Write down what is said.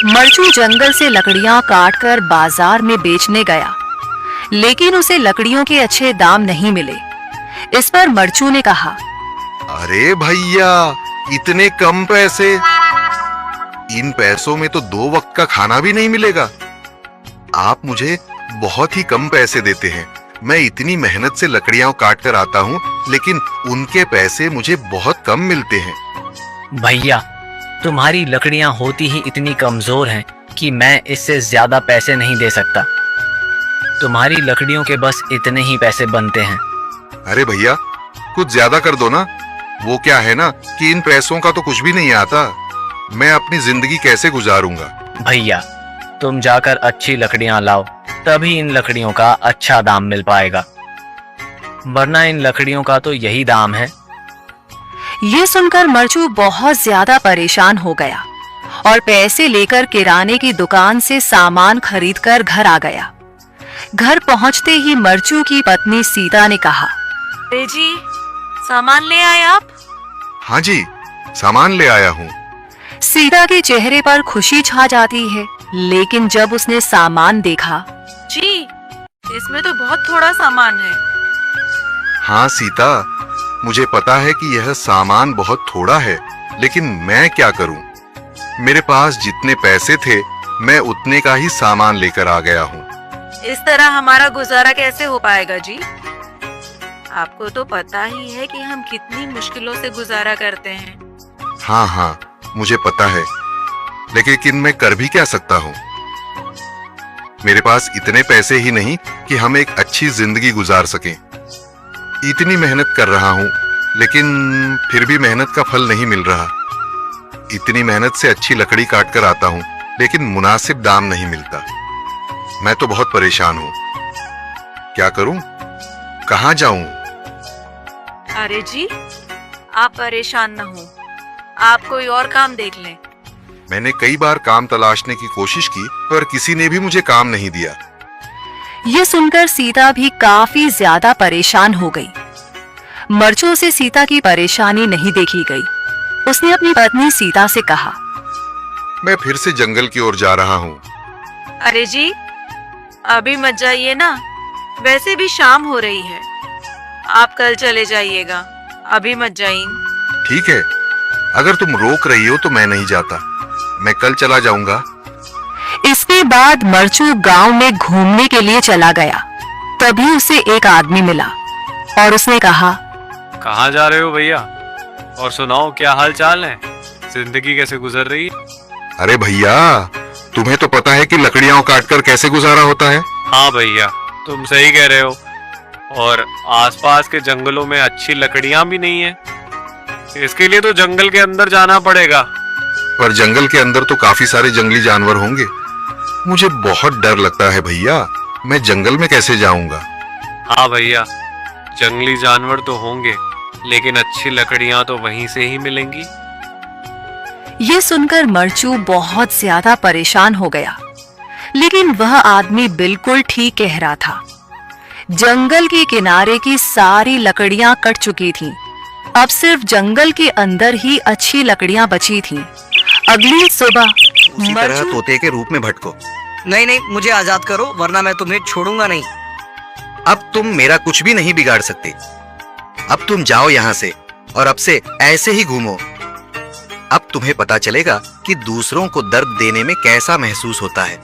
मरचू जंगल से लकड़ियां काटकर बाजार में बेचने गया, लेकिन उसे लकड़ियों के अच्छे दाम नहीं मिले। इस पर मरचू ने कहा, अरे भैया, इतने कम पैसे? इन पैसों में तो 2 वक्त का खाना भी नहीं मिलेगा। आप मुझे बहुत ही कम पैसे देते हैं। मैं इतनी मेहनत से लकड़ियां काट कर आता हूँ, लेकिन उनके पैसे मुझे बहुत कम मिलते हैं। भैया, तुम्हारी लकड़ियां होती ही इतनी कमजोर हैं कि मैं इससे ज्यादा पैसे नहीं दे सकता। तुम्हारी लकड़ियों के बस इतने ही पैसे बनते हैं। अरे भैया, कुछ ज्यादा कर दो ना। वो क्या है ना कि इन पैसों का तो कुछ भी नहीं आता। मैं अपनी जिंदगी कैसे गुजारूंगा? भैया, तुम जाकर अच्छी लकड़ियां लाओ, तभी इन लकड़ियों का अच्छा दाम मिल पाएगा, वरना इन लकड़ियों का तो यही दाम है। ये सुनकर मरचू बहुत ज्यादा परेशान हो गया और पैसे लेकर किराने की दुकान से सामान खरीदकर घर आ गया। घर पहुंचते ही मरचू की पत्नी सीता ने कहा, अरे जी, सामान ले आए आप? हाँ जी, सामान ले आया हूँ। सीता के चेहरे पर खुशी छा जाती है, लेकिन जब उसने सामान देखा, जी, इसमें तो बहुत थोड़ा सामान है। हाँ सीता, मुझे पता है कि यह सामान बहुत थोड़ा है, लेकिन मैं क्या करूं? मेरे पास जितने पैसे थे, मैं उतने का ही सामान लेकर आ गया हूँ। इस तरह हमारा गुजारा कैसे हो पाएगा जी? आपको तो पता ही है कि हम कितनी मुश्किलों से गुजारा करते हैं। हाँ हाँ, मुझे पता है, लेकिन मैं कर भी क्या सकता हूँ? मेरे पास इतने पैसे ही नहीं कि हम एक अच्छी जिंदगी गुजार सकें। इतनी मेहनत कर रहा हूँ, लेकिन फिर भी मेहनत का फल नहीं मिल रहा। इतनी मेहनत से अच्छी लकड़ी काट कर आता हूँ, लेकिन मुनासिब दाम नहीं मिलता। मैं तो बहुत परेशान हूँ। क्या करूँ? कहाँ जाऊँ? अरे जी, आप परेशान न हो, आप कोई और काम देख लें। मैंने कई बार काम तलाशने की कोशिश की, पर किसी ने भी मुझे काम नहीं दिया। ये सुनकर सीता भी काफी ज्यादा परेशान हो गई। मरचू से सीता की परेशानी नहीं देखी गई। उसने अपनी पत्नी सीता से कहा, मैं फिर से जंगल की ओर जा रहा हूँ। अरे जी, अभी मत जाइए ना, वैसे भी शाम हो रही है। आप कल चले जाइएगा, अभी मत जाइए। ठीक है, अगर तुम रोक रही हो तो मैं नहीं जाता। मैं कल चला जाऊंगा। इसके बाद मरचू गांव में घूमने के लिए चला गया। तभी उसे एक आदमी मिला और उसने कहा, कहाँ जा रहे हो भैया? और सुनाओ, क्या हाल चाल है? जिंदगी कैसे गुजर रही है? अरे भैया, तुम्हें तो पता है कि लकड़ियां काटकर कैसे गुजारा होता है। हाँ भैया, तुम सही कह रहे हो। और आसपास के जंगलों में अच्छी लकड़ियां भी नहीं है। इसके लिए तो जंगल के अंदर जाना पड़ेगा। पर जंगल के अंदर तो काफी सारे जंगली जानवर होंगे। मुझे बहुत डर लगता है भैया, मैं जंगल में कैसे जाऊंगा? हाँ भैया, जंगली जानवर तो होंगे, लेकिन अच्छी लकड़ियां तो वहीं से ही मिलेंगी। ये सुनकर मरचू बहुत ज्यादा परेशान हो गया, लेकिन वह आदमी बिल्कुल ठीक कह रहा था। जंगल के किनारे की सारी लकड़ियां कट चुकी थीं। अब सिर्फ जंगल के अंदर ही अच्छी लकड़ियां बची थीं। अगली सुबह उसी तरह तोते के रूप में भटको। नहीं नहीं, मुझे आजाद करो, वरना मैं तुम्हें छोड़ूंगा नहीं। अब तुम मेरा कुछ भी नहीं बिगाड़ सकते। अब तुम जाओ यहाँ से और अब से ऐसे ही घूमो। अब तुम्हें पता चलेगा कि दूसरों को दर्द देने में कैसा महसूस होता है।